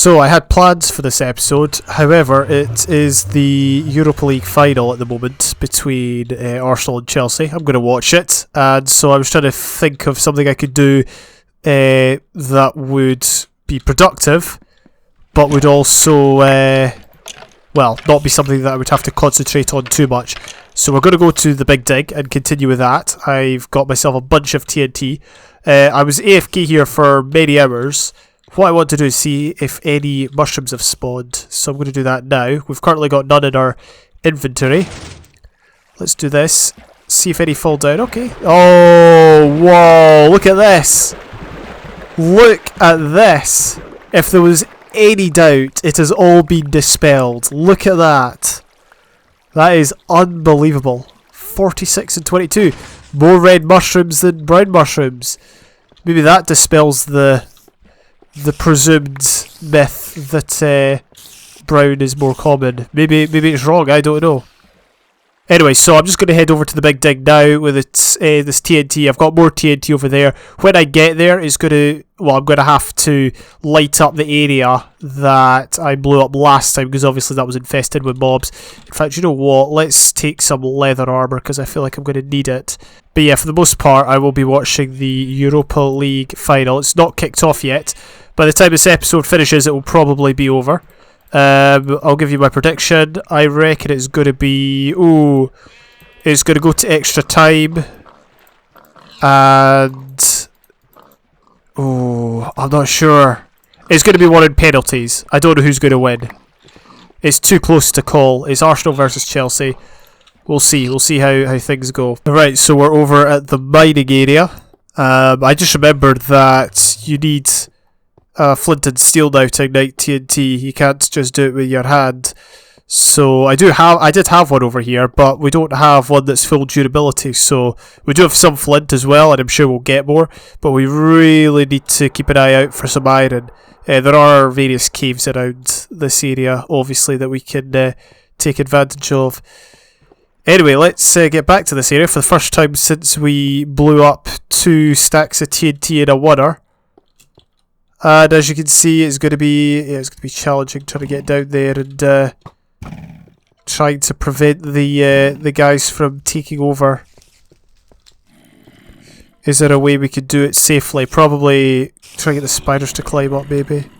So I had plans for this episode, however it is the Europa League final at the moment between Arsenal and Chelsea. I'm going to watch it, and so I was trying to think of something I could do that would be productive, but would also, not be something that I would have to concentrate on too much. So we're going to go to the Big Dig and continue with that. I've got myself a bunch of TNT. I was AFK here for many hours. What I want to do is see if any mushrooms have spawned, so I'm going to do that now. We've currently got none in our inventory. Let's do this. See if any fall down. Okay. Oh, whoa, look at this. Look at this. If there was any doubt, it has all been dispelled. Look at that. That is unbelievable. 46 and 22. More red mushrooms than brown mushrooms. Maybe that dispels the presumed myth that brown is more common. Maybe it's wrong, I don't know. Anyway, so I'm just going to head over to the Big Dig now with this TNT. I've got more TNT over there. When I get there, I'm going to have to light up the area that I blew up last time, because obviously that was infested with mobs. In fact, you know what? Let's take some leather armor, because I feel like I'm going to need it. But yeah, for the most part, I will be watching the Europa League final. It's not kicked off yet. By the time this episode finishes, it will probably be over. I'll give you my prediction. I reckon it's going to be... Ooh, it's going to go to extra time. And... Ooh, I'm not sure. It's going to be one in penalties. I don't know who's going to win. It's too close to call. It's Arsenal versus Chelsea. We'll see. We'll see how things go. Alright, so we're over at the mining area. I just remembered that you need... flint and steel now to ignite TNT. You can't just do it with your hand. So I did have one over here, but we don't have one that's full durability. So we do have some flint as well, and I'm sure we'll get more. But we really need to keep an eye out for some iron. There are various caves around this area, obviously, that we can take advantage of. Anyway, let's get back to this area for the first time since we blew up 2 stacks of TNT in a oneer. And as you can see, it's going to be challenging trying to get down there and trying to prevent the guys from taking over. Is there a way we could do it safely? Probably try to get the spiders to climb up, maybe.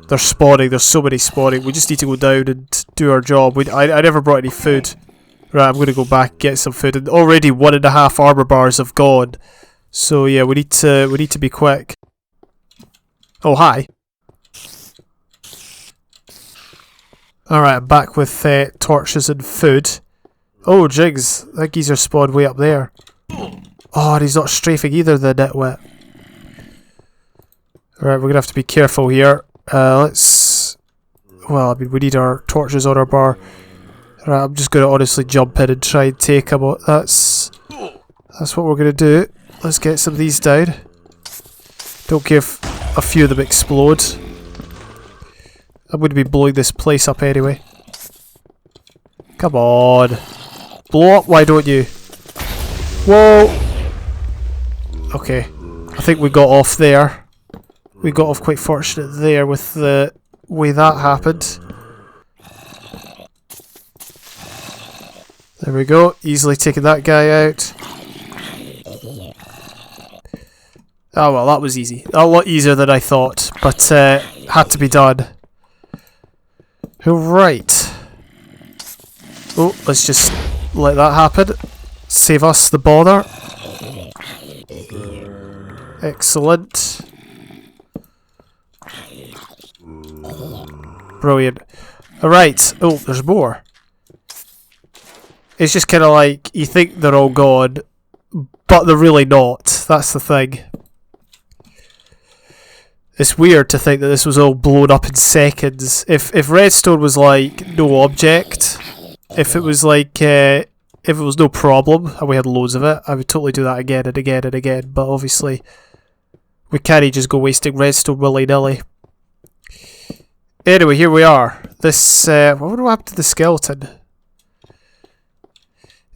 They're spawning. There's so many spawning. We just need to go down and do our job. I never brought any food. Right, I'm going to go back and get some food, and already 1.5 armor bars have gone. So yeah, we need to be quick. Oh, hi. Alright, I'm back with torches and food. Oh, jigs, that geezer spawned way up there. Oh, and he's not strafing either, the nitwit. Alright, we're going to have to be careful here. We need our torches on our bar. Right, I'm just going to honestly jump in and try and take him. That's what we're going to do. Let's get some of these down. Don't care if a few of them explode. I'm going to be blowing this place up anyway. Come on. Blow up, why don't you? Whoa! Okay. I think we got off there. We got off quite fortunate there with the way that happened. There we go, easily taking that guy out. Oh well, that was easy. A lot easier than I thought, but had to be done. Alright. Oh, let's just let that happen. Save us the bother. Excellent. Brilliant. Alright, oh, there's more. It's just kind of like, you think they're all gone, but they're really not. That's the thing. It's weird to think that this was all blown up in seconds. If redstone was like, no object, if it was like, if it was no problem, and we had loads of it, I would totally do that again and again and again, but obviously, we can't just go wasting redstone willy-nilly. Anyway, here we are. This, what would happen to the skeleton?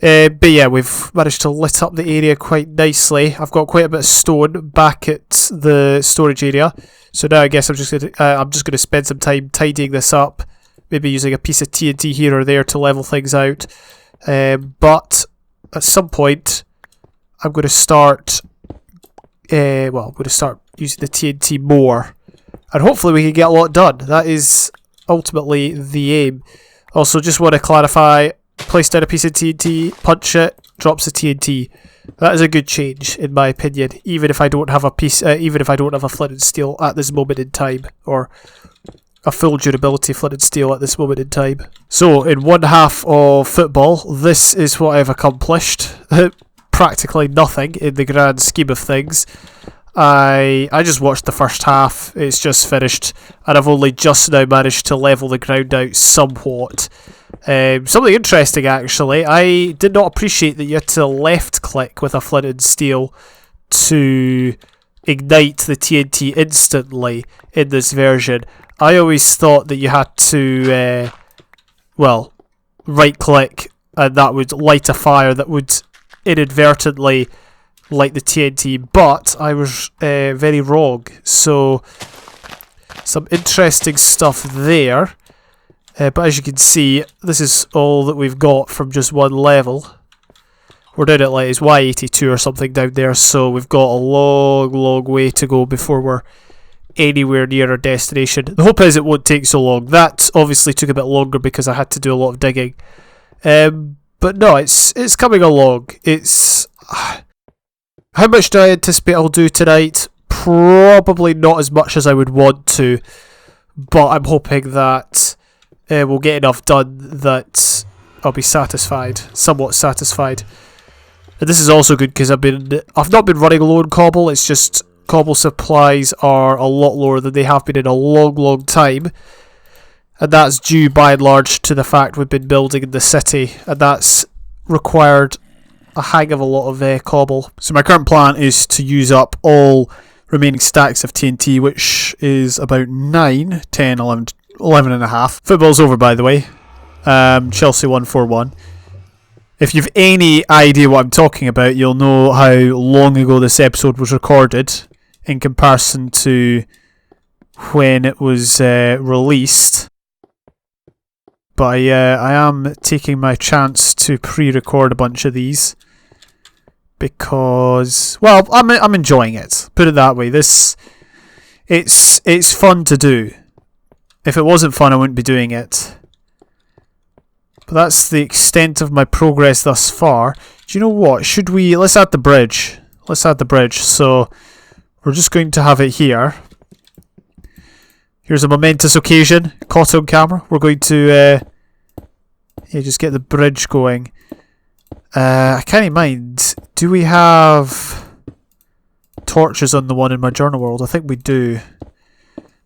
But yeah, we've managed to lit up the area quite nicely. I've got quite a bit of stone back at the storage area, so now I guess I'm just gonna spend some time tidying this up, maybe using a piece of TNT here or there to level things out. But at some point, I'm going to start. I'm going to start using the TNT more, and hopefully we can get a lot done. That is ultimately the aim. Also, just want to clarify: place down a piece of TNT, punch it, drops the TNT. That is a good change, in my opinion. Even if I don't have a even if I don't have a flint and steel at this moment in time, or a full durability flint and steel at this moment in time. So, in one half of football, this is what I've accomplished. Practically nothing in the grand scheme of things. I just watched the first half, it's just finished, and I've only just now managed to level the ground out somewhat. Something interesting actually, I did not appreciate that you had to left click with a flint and steel to ignite the TNT instantly in this version. I always thought that you had to, right click and that would light a fire that would inadvertently light the TNT, but I was very wrong. So, some interesting stuff there. But as you can see, this is all that we've got from just one level. We're down at like it's Y82 or something down there, so we've got a long way to go before we're anywhere near our destination. The hope is it won't take so long. That obviously took a bit longer because I had to do a lot of digging. But no, it's coming along. It's how much do I anticipate I'll do tonight? Probably not as much as I would want to, but I'm hoping that we'll get enough done that I'll be satisfied, somewhat satisfied. And this is also good because I've not been running low on cobble. It's just cobble supplies are a lot lower than they have been in a long time, and that's due by and large to the fact we've been building in the city, and that's required a hang of a lot of cobble. So my current plan is to use up all remaining stacks of TNT, which is about 9, 10, 11, 11 and a half. Football's over, by the way. Chelsea 1-4-1. If you've any idea what I'm talking about, you'll know how long ago this episode was recorded in comparison to when it was released. But I am taking my chance to pre-record a bunch of these because, well, I'm enjoying it. Put it that way. It's fun to do. If it wasn't fun, I wouldn't be doing it. But that's the extent of my progress thus far. Do you know what? Let's add the bridge. Let's add the bridge. So we're just going to have it here. Here's a momentous occasion. Caught on camera. We're going to just get the bridge going. I can't mind. Do we have torches on the one in my journal world? I think we do.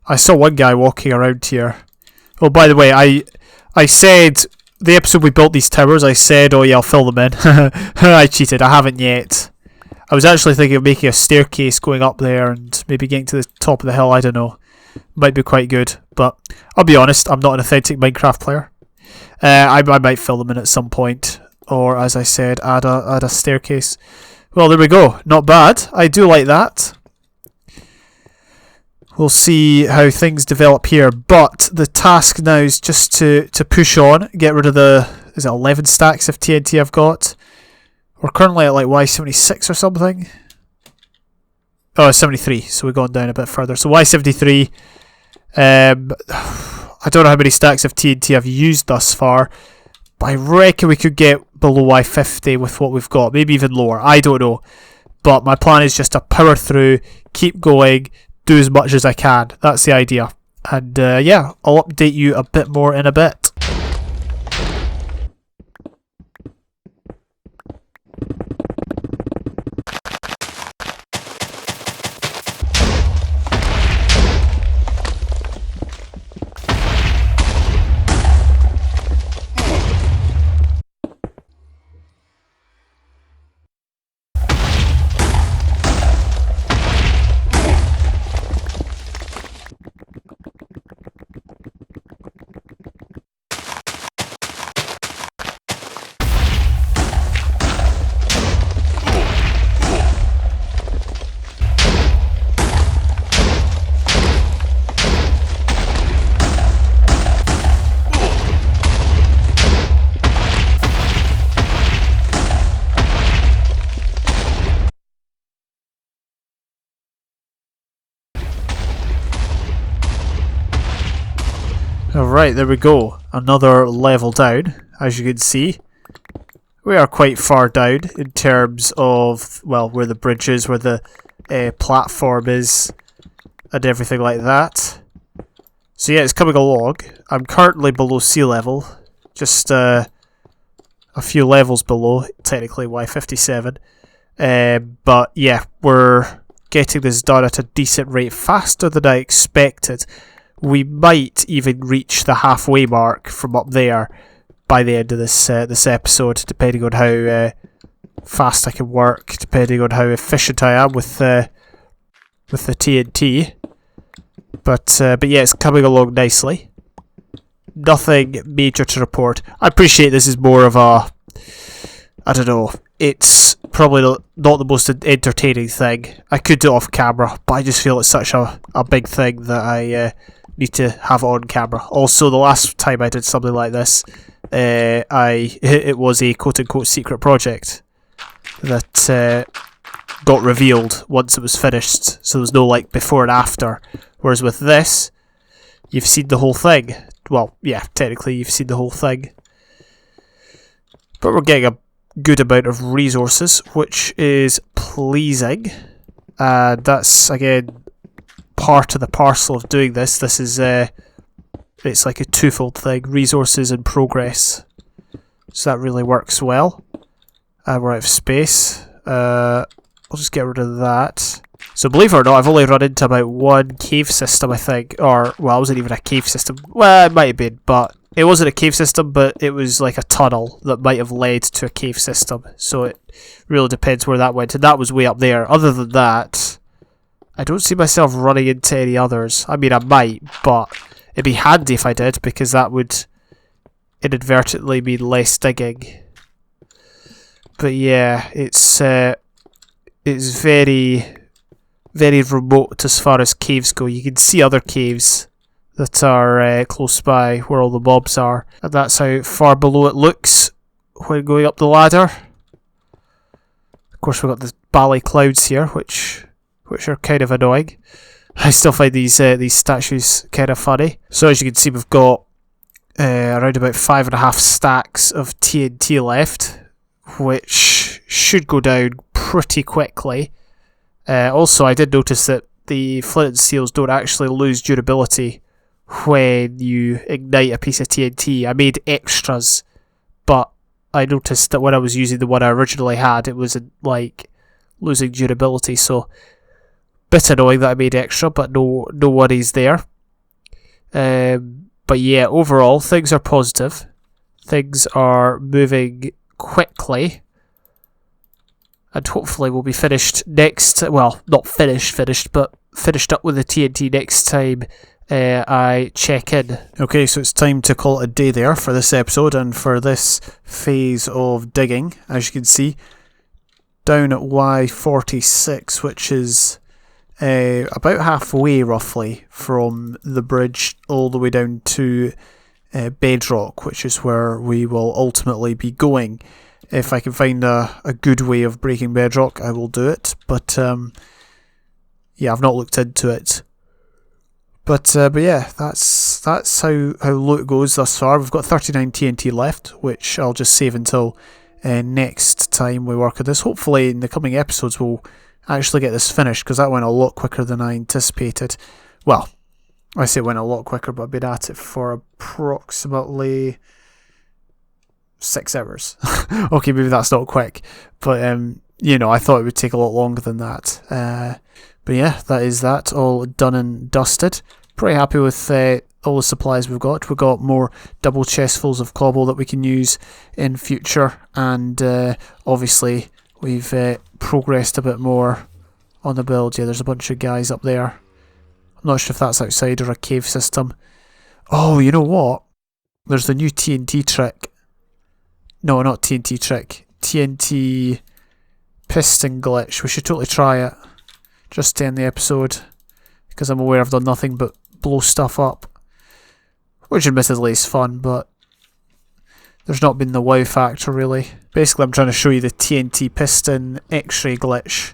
I saw one guy walking around here. Oh, by the way, I said the episode we built these towers, I said, oh yeah, I'll fill them in. I cheated. I haven't yet. I was actually thinking of making a staircase going up there and maybe getting to the top of the hill. I don't know. Might be quite good. But I'll be honest, I'm not an authentic Minecraft player. I might fill them in at some point. Or, as I said, add a staircase. Well, there we go. Not bad. I do like that. We'll see how things develop here, but the task now is just to push on, get rid of the, is it 11 stacks of TNT I've got? We're currently at like Y76 or something. Oh, 73, so we've gone down a bit further. So Y73, I don't know how many stacks of TNT I've used thus far, but I reckon we could get below Y50 with what we've got, maybe even lower, I don't know. But my plan is just to power through, keep going, do as much as I can. That's the idea. And yeah, I'll update you a bit more in a bit. Alright, there we go. Another level down, as you can see. We are quite far down in terms of, well, where the bridge is, where the platform is, and everything like that. So yeah, it's coming along. I'm currently below sea level, just a few levels below, technically Y57. But yeah, we're getting this done at a decent rate, faster than I expected. We might even reach the halfway mark from up there by the end of this episode, depending on how fast I can work, depending on how efficient I am with the TNT. But yeah, it's coming along nicely. Nothing major to report. I appreciate this is more of a, I don't know, it's probably not the most entertaining thing. I could do it off camera, but I just feel it's such a big thing that I need to have it on camera. Also, the last time I did something like this, it was a quote-unquote secret project that got revealed once it was finished, so there was no like before and after. Whereas with this, you've seen the whole thing. Well, yeah, technically you've seen the whole thing. But we're getting a good amount of resources, which is pleasing. That's, again, part of the parcel of doing this. This is, it's like a twofold thing, resources and progress. So that really works well. We're out of space. I'll just get rid of that. So believe it or not, I've only run into about one cave system, I think. Or, well, it wasn't even a cave system. Well, it might have been, but it wasn't a cave system, but it was like a tunnel that might have led to a cave system. So it really depends where that went. And that was way up there. Other than that, I don't see myself running into any others. I mean, I might, but it'd be handy if I did, because that would inadvertently mean less digging. But yeah, it's very, very remote as far as caves go. You can see other caves that are close by where all the mobs are, and that's how far below it looks when going up the ladder. Of course, we've got the bally clouds here, which are kind of annoying. I still find these statues kind of funny. So as you can see, we've got around about 5.5 stacks of TNT left, which should go down pretty quickly. Also, I did notice that the flint and steels don't actually lose durability when you ignite a piece of TNT. I made extras, but I noticed that when I was using the one I originally had, it wasn't like losing durability. So, bit annoying that I made extra, but no worries there. But yeah, overall, things are positive. Things are moving quickly. And hopefully we'll be finished next, well, not finished, but finished up with the TNT next time I check in. Okay, so it's time to call it a day there for this episode and for this phase of digging. As you can see, down at Y46, which is about halfway roughly from the bridge all the way down to bedrock, which is where we will ultimately be going. If I can find a good way of breaking bedrock, I will do it. But yeah, I've not looked into it. But yeah, that's how loot goes thus far. We've got 39 TNT left, which I'll just save until next time we work on this. Hopefully in the coming episodes we'll actually get this finished, because that went a lot quicker than I anticipated. Well, I say it went a lot quicker, but I've been at it for approximately 6 hours. Okay, maybe that's not quick, but you know, I thought it would take a lot longer than that. But yeah, that is that, all done and dusted. Pretty happy with all the supplies we've got. We've got more double chestfuls of cobble that we can use in future, and obviously we've progressed a bit more on the build. Yeah, there's a bunch of guys up there. I'm not sure if that's outside or a cave system. Oh, you know what? There's the new TNT trick. No, not TNT trick. TNT piston glitch. We should totally try it. Just to end the episode, because I'm aware I've done nothing but blow stuff up. Which admittedly is fun, but there's not been the wow factor really. Basically, I'm trying to show you the TNT piston X-Ray glitch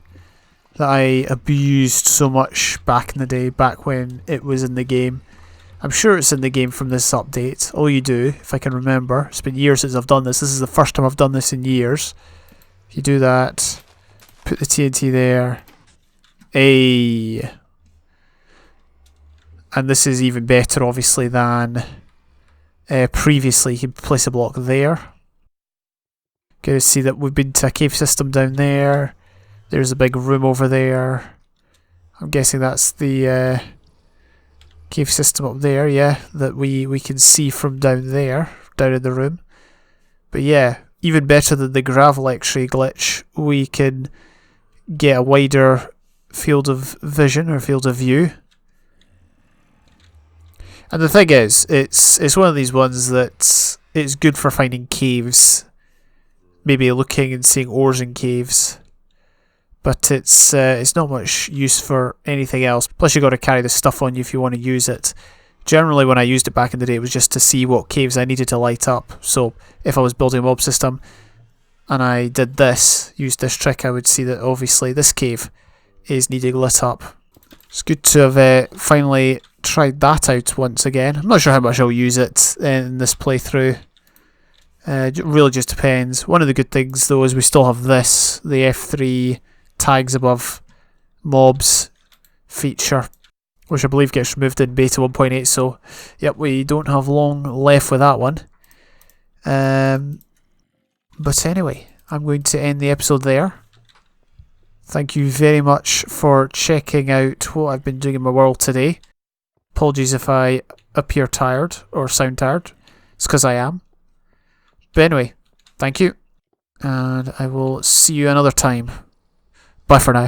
that I abused so much back in the day, back when it was in the game. I'm sure it's in the game from this update. All you do, if I can remember, it's been years since I've done this. This is the first time I've done this in years. You do that, put the TNT there. And this is even better, obviously, than previously. You can place a block there. Get to see that we've been to a cave system down there. There's a big room over there. I'm guessing that's the cave system up there, yeah, that we can see from down there, down in the room. But yeah, even better than the gravel X-ray glitch, we can get a wider field of vision or field of view. And the thing is, it's one of these ones that it's good for finding caves, maybe looking and seeing ores in caves. But it's not much use for anything else. Plus you got to carry the stuff on you if you want to use it. Generally when I used it back in the day it was just to see what caves I needed to light up. So if I was building a mob system and I did this, used this trick, I would see that obviously this cave is needing lit up. It's good to have finally tried that out once again. I'm not sure how much I'll use it in this playthrough. It really just depends. One of the good things though is we still have this, the F3 tags above mobs feature, which I believe gets removed in beta 1.8, so yep, we don't have long left with that one. But anyway, I'm going to end the episode there. Thank you very much for checking out what I've been doing in my world today. Apologies if I appear tired or sound tired, it's because I am. But anyway, thank you, and I will see you another time. Bye for now.